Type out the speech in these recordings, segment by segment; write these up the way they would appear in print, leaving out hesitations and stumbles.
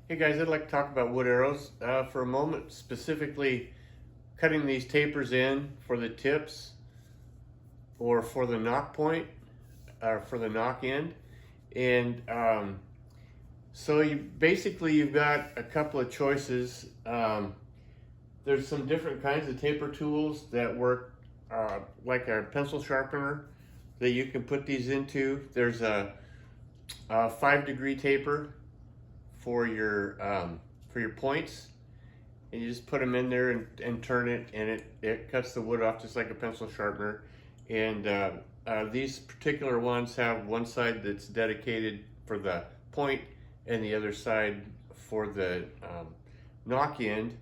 Hey guys, I'd like to talk about wood arrows for a moment, specifically cutting these tapers in for the tips or for the knock point or for the knock end. And so you've got a couple of choices. There's some different kinds of taper tools that work like a pencil sharpener that you can put these into. There's a 5-degree taper for your points, and you just put them in there and turn it, and it cuts the wood off just like a pencil sharpener. And these particular ones have one side that's dedicated for the point and the other side for the knock end,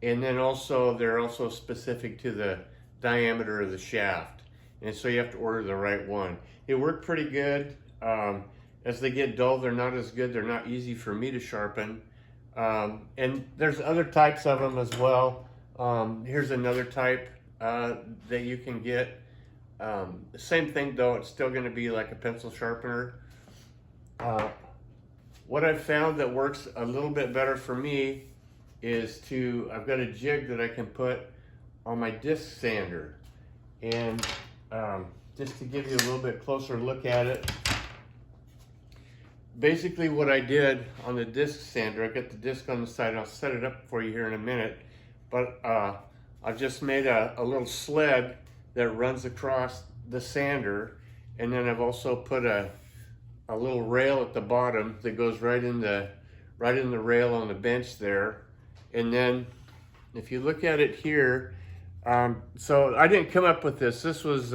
and then also they're also specific to the diameter of the shaft, and so you have to order the right one. It worked pretty good. As they get dull, they're not as good. They're not easy for me to sharpen. And there's other types of them as well. Here's another type that you can get. The same thing though, it's still gonna be like a pencil sharpener. What I've found that works a little bit better for me is I've got a jig that I can put on my disc sander. And just to give you a little bit closer look at it, basically what I did on the disc sander, I got the disc on the side, and I'll set it up for you here in a minute, but I've just made a little sled that runs across the sander, and then I've also put a little rail at the bottom that goes right in the rail on the bench there. And then if you look at it here, so I didn't come up with this. This was,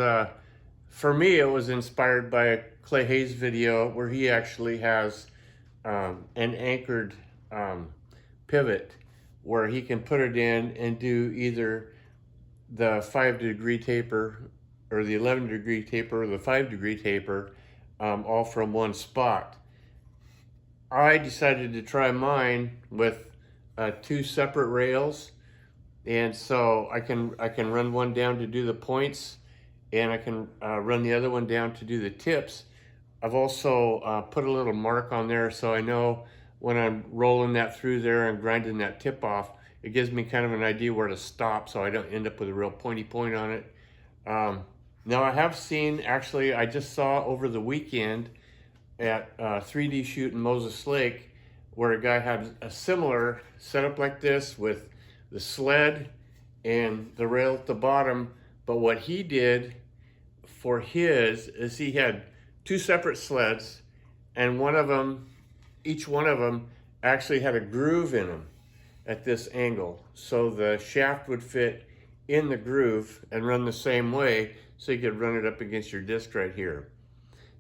for me, it was inspired by a Clay Hayes video where he actually has an anchored pivot where he can put it in and do either the 5-degree taper or the 11-degree taper or the 5-degree taper all from one spot. I decided to try mine with 2 separate rails, and so I can run one down to do the points, and I can run the other one down to do the tips. I've also put a little mark on there so I know when I'm rolling that through there and grinding that tip off, it gives me kind of an idea where to stop so I don't end up with a real pointy point on it. Now I have seen, actually I just saw over the weekend at 3D Shoot in Moses Lake where a guy had a similar setup like this with the sled and the rail at the bottom, but what he did for his is he had 2 separate sleds, and each one of them actually had a groove in them at this angle. So the shaft would fit in the groove and run the same way, so you could run it up against your disc right here.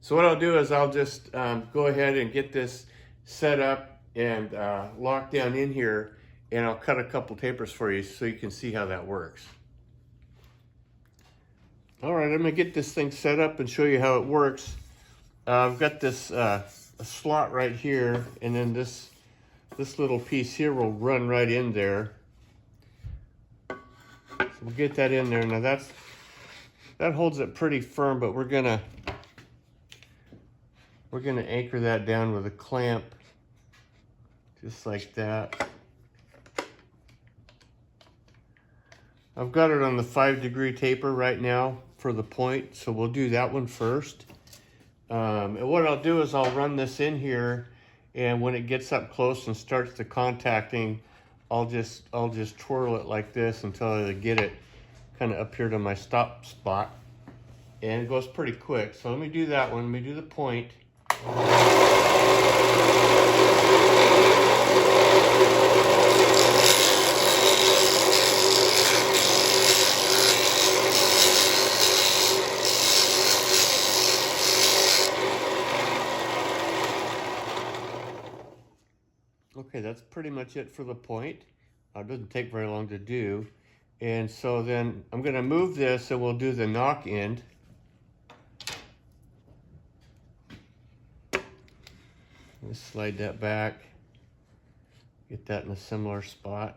So what I'll do is I'll just go ahead and get this set up and locked down in here, and I'll cut a couple tapers for you so you can see how that works. All right, I'm gonna get this thing set up and show you how it works. I've got this a slot right here, and then this little piece here will run right in there. So we'll get that in there. Now that holds it pretty firm, but we're gonna anchor that down with a clamp, just like that. I've got it on the 5-degree taper right now for the point, so we'll do that one first. And what I'll do is I'll run this in here, and when it gets up close and starts to contacting, I'll just twirl it like this until I get it kind of up here to my stop spot, and it goes pretty quick. So let me do that one. Let me do the point. Okay, that's pretty much it for the point. It doesn't take very long to do. And so then I'm gonna move this and we'll do the knock end. Let's slide that back, get that in a similar spot.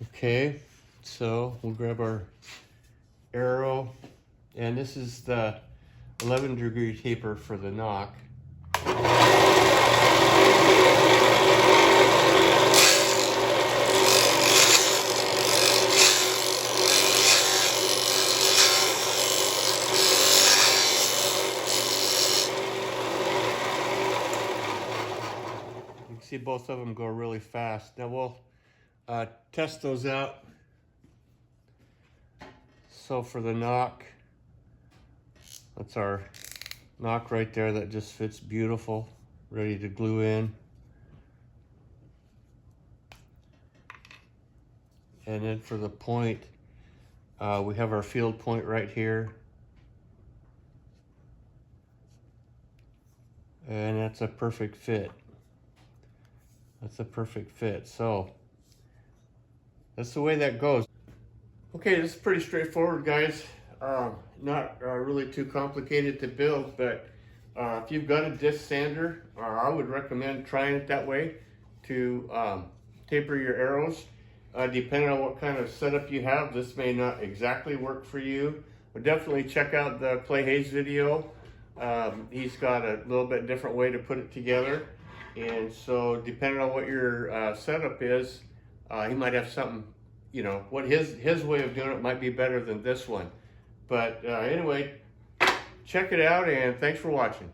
Okay, so we'll grab our arrow, and this is the 11-degree taper for the knock. You can see both of them go really fast. Now we'll test those out. So for the knock, that's our knock right there that just fits beautiful, ready to glue in. And then for the point, we have our field point right here. And that's a perfect fit. That's a perfect fit. So that's the way that goes. Okay, this is pretty straightforward, guys. Not really too complicated to build, but if you've got a disc sander, I would recommend trying it that way to taper your arrows. Depending on what kind of setup you have, this may not exactly work for you, but definitely check out the Clay Hayes video. He's got a little bit different way to put it together, and so depending on what your setup is, he might have something, you know, what his way of doing it might be better than this one. But anyway, check it out, and thanks for watching.